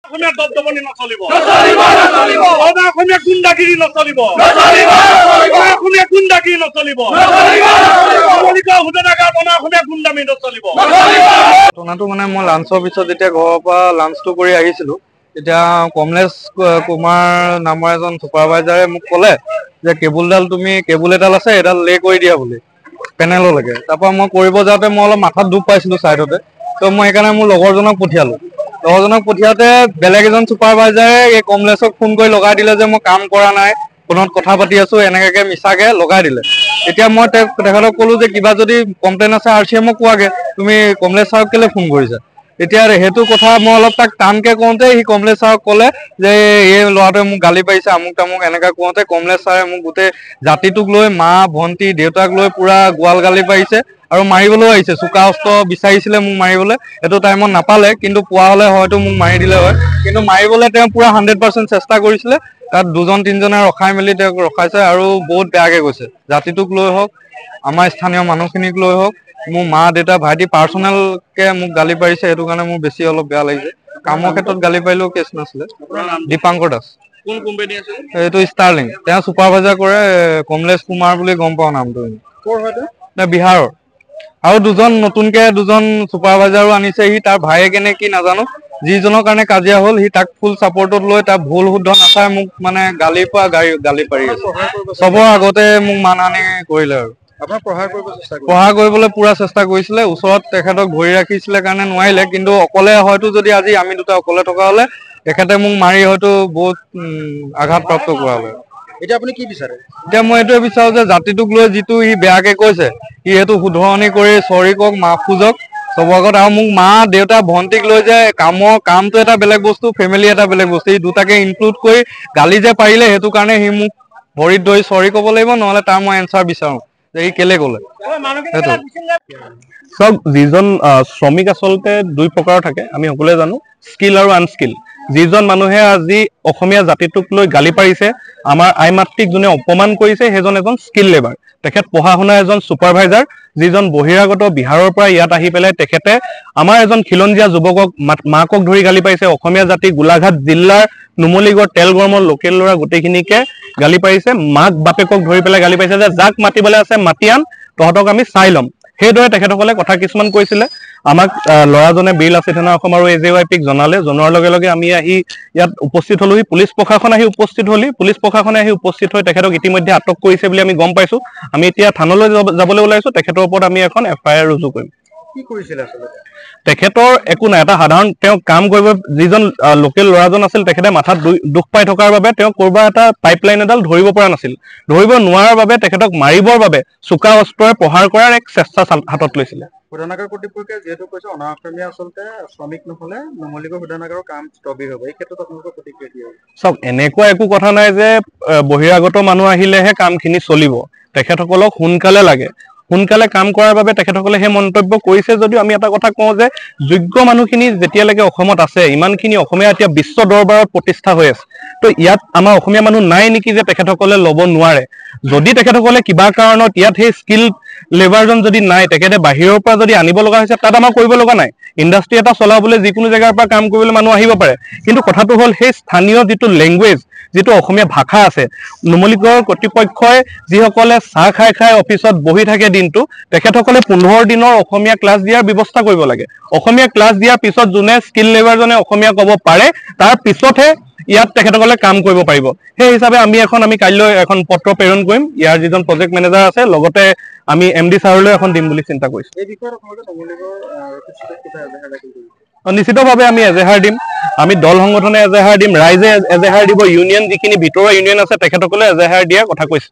অসমীয়া দবদবনি নচলিব অসমীয়া গুণ্ডাগিৰি নচলিব অসমীয়া গুণ্ডাগিৰি নচলিব অসমীয়া গুণ্ডামি নচলিব। ঘটনাটো মানে মই লাঞ্চৰ পিছত যেতিয়া ঘৰৰ পৰা লাঞ্চটো কৰি আহিছিলো তেতিয়া কমলেশ কুমাৰ নামৰ এজন ছুপাৰভাইজাৰে মোক ক'লে যে কেবুল এডাল আছে এডাল লে কৰি দিয়া বুলি পেনেললৈকে। তাৰপৰা মই কৰিব যাওঁতে মই অলপ মাথাত দুখ পাইছিলো চাইডতে, ত' মই সেইকাৰণে মোৰ লগৰজনক পঠিয়ালো। লগৰজনক পঠিয়াওঁতে বেলেগ এজন ছুপাৰভাইজাৰে এই কমলেশক ফোন কৰি লগাই দিলে যে মই কাম কৰা নাই, ফোনত কথা পাতি আছো, এনেকে মিছাকে লগাই দিলে। এতিয়া মই তেখেতক ক'লো যে কিবা যদি কমপ্লেইন আছে RCMক কোৱাগে, তুমি কমলেশ ছাৰক কেলে ফোন কৰিছা। এতিয়া সেইটো কথা মই অলপ তাক টানকে কওঁতে সি কমলেশ ছাৰক ক'লে যে এই ল'ৰাটোৱে মোক গালি পাৰিছে আমুক তামুক এনেকা কওঁতে কমলেশ ছাৰে মোক গোটেই জাতিটোক লৈ মা ভন্টি দেউতাক লৈ পুৰা গোৱাল গালি পাৰিছে আৰু মাৰিবলৈও আহিছে। চোকা অস্ত্ৰ বিচাৰিছিলে মোক মাৰিবলৈ, এইটো টাইমত নাপালে, কিন্তু পোৱা হলে হয়তো মোক মাৰি দিলে হয়। কিন্তু মাৰিবলৈ তেওঁ পুৰা 100% চেষ্টা কৰিছিলে। তাত দুজন তিনিজনে ৰখাই মেলি তেওঁক ৰখাইছে আৰু বহুত বেয়াকে গৈছে। জাতিটোক লৈ হওক, আমাৰ স্থানীয় মানুহখিনিক লৈ হওক, মোৰ মা দেউতা ভাইটি পাৰ্চনেলকে মোক গালি পাৰিছে, সেইটো কাৰণে মোৰ বেছি অলপ বেয়া লাগিছে। কামৰ ক্ষেত্ৰত গালি পাৰিলেও কেছ নাছিলে। দীপাংকৰ দাস। কোন কোম্পানী আছে? এইটো ষ্টাৰলিং। তেওঁ ছুপাৰভাইজাৰ কৰে, কমলেশ কুমাৰ বুলি গম পাওঁ নামটো। ক'ৰ হয় বিহাৰৰ। আৰু দুজন ছুপাৰভাইজাৰো আনিছে, সি তাৰ ভায়েকে নে কি নাজানো, যিজনৰ কাৰণে কাজিয়া হ'ল সি তাক ফুল চাপৰ্টত লৈ তাৰ ভুল শুদ্ধ নাচাই মোক মানে গালিৰ পৰা গালি পাৰি আছে। চবৰ আগতে মোক মানহানি কৰিলে আৰু প্ৰহাৰ কৰিবলৈ পুৰা চেষ্টা কৰিছিলে। ওচৰত তেখেতক ধৰি ৰাখিছিলে কাৰণে নোৱাৰিলে, কিন্তু অকলে হয়তো যদি আজি আমি দুটা অকলে থকা হলে তেখেতে মোক মাৰি হয়তো বহুত আঘাতপ্ৰাপ্ত কৰালে। এতিয়া আপুনি কি বিচাৰে? এতিয়া মই এইটোৱে বিচাৰো যে জাতিটোক লৈ যিটো সি বেয়াকে কৈছে সি সেইটো শুধৰণি কৰি চৰি কওক, মাফ খুজক চবৰ আগত। আৰু মোক মা দেউতা ভন্টিক লৈ যে কামটো এটা বেলেগ বস্তু, ফেমিলি এটা বেলেগ বস্তু, এই দুটাকে ইনক্লুড কৰি গালি যে পাৰিলে সেইটো কাৰণে সি মোক ভৰিত ধৰি চৰি ক'ব লাগিব, নহলে তাৰ মই এনচাৰ বিচাৰো যে সি কেলে ক'লে সেইটো। চাওক, যিজন শ্ৰমিক আচলতে দুই প্ৰকাৰৰ থাকে, আমি সকলোৱে জানো, স্কিল আৰু আনস্কিল। যিজন মানুহে আজি অসমীয়া জাতিটোক লৈ গালি পাৰিছে, আমাৰ আই মাতৃক যোনে অপমান কৰিছে, সেইজন এজন স্কিল লেবাৰ। তেখেত পঢ়া শুনা এজন ছুপাৰভাইজাৰ, যিজন বহিৰাগত বিহাৰৰ পৰা ইয়াত আহি পেলাই তেখেতে আমাৰ এজন খিলঞ্জীয়া যুৱকক মাকক ধৰি গালি পাৰিছে। অসমীয়া জাতি গোলাঘাট জিলাৰ নুমলীগড় তেলগৰমৰ লোকেল ল'ৰা গোটেইখিনিকে গালি পাৰিছে। মাক বাপেকক ধৰি পেলাই গালি পাৰিছে যে যাক মাতিবলৈ আছে মাতি আন, তহঁতক আমি চাই ল'ম। সেইদৰে তেখেতসকলে কথা কিছুমান কৈছিলে। আমাক ল'ৰাজনে বীৰ লাচিত সেনা অসম আৰু AJYPক জনোৱাৰ লগে লগে আমি আহি ইয়াত উপস্থিত হলোহি। পুলিচ প্ৰশাসনে আহি উপস্থিত হৈ তেখেতক ইতিমধ্যে আটক কৰিছে বুলি আমি গম পাইছো। আমি এতিয়া থানালৈ যাবলৈ ওলাইছো। তেখেতৰ ওপৰত আমি এখন FIR ৰুজু কৰিম। কি কৰিছিলে আচলতে? তেখেতৰ একো নাই, এটা সাধাৰণ তেওঁ কাম কৰিব, যিজন লোকেল ল'ৰাজন আছিল তেখেতে মাথাত দুখ পাই থকাৰ বাবে তেওঁ কৰবাৰ এটা পাইপলাইন এডাল ধৰিব পৰা নাছিল। ধৰিব নোৱাৰাৰ বাবে তেখেতক মাৰিবৰ বাবে চোকা অস্ত্ৰৰে প্ৰহাৰ কৰাৰ এক চেষ্টা হাতত লৈছিলে। শোধনাগাৰ কৰ্তৃপক্ষই যিহেতু কৈছে অনা অসমীয়া আচলতে শ্ৰমিক নহলে নুমলীগড় শোধনাগাৰৰ কাম স্থবিৰ হ'ব, এই ক্ষেত্ৰত আপোনালোকৰ প্ৰতিক্ৰিয়া কি হ'ব? চাওক, এনেকুৱা একো কথা নাই যে বহিৰাগত মানুহ আহিলেহে কামখিনি চলিব। তেখেতসকলক সোনকালে লাগে, সোনকালে কাম কৰাৰ বাবে তেখেতসকলে সেই মন্তব্য কৰিছে। যদিও আমি এটা কথা কওঁ যে যোগ্য মানুহখিনি যেতিয়ালৈকে অসমত আছে, ইমানখিনি অসমীয়া এতিয়া বিশ্ব দৰবাৰত প্ৰতিষ্ঠা হৈ আছে, তো ইয়াত আমাৰ অসমীয়া মানুহ নাই নেকি যে তেখেতসকলে ল'ব নোৱাৰে। যদি তেখেতসকলে কিবা কাৰণত ইয়াত সেই স্কিল লেবাৰজন যদি নাই, তেখেতে বাহিৰৰ পৰা যদি আনিব লগা হৈছে, তাত আমাৰ কৰিব লগা নাই। ইণ্ডাষ্ট্ৰি এটা চলাবলৈ যিকোনো জেগাৰ পৰা কাম কৰিবলৈ মানুহ আহিব পাৰে। কিন্তু কথাটো হ'ল সেই স্থানীয় যিটো লেংগুৱেজ, যিটো অসমীয়া ভাষা আছে, নুমলীগড় কৰ্তৃপক্ষই যিসকলে চাহ খাই খাই অফিচত বহি থাকে দিনটো, তেখেতসকলে 15 দিনৰ অসমীয়া ক্লাছ দিয়াৰ ব্যৱস্থা কৰিব লাগে। অসমীয়া ক্লাছ দিয়াৰ পিছত যোনে স্কিল লেবাৰজনে অসমীয়া ক'ব পাৰে, তাৰ পিছতহে ইয়াত তেখেতসকলে কাম কৰিব পাৰিব। সেই হিচাপে আমি কাইলৈ এখন পত্ৰ প্ৰেৰণ কৰিম। ইয়াৰ যিজন প্ৰজেক্ট মেনেজাৰ আছে, লগতে আমি MD ছাৰলৈ এখন দিম বুলি চিন্তা কৰিছো। নিশ্চিতভাৱে আমি এজেহাৰ দিম, আমি দল সংগঠনে এজেহাৰ দিম, ৰাইজে এজেহাৰ দিব, ইউনিয়ন যিখিনি ভিতৰুৱা ইউনিয়ন আছে তেখেতসকলে এজেহাৰ দিয়াৰ কথা কৈছে।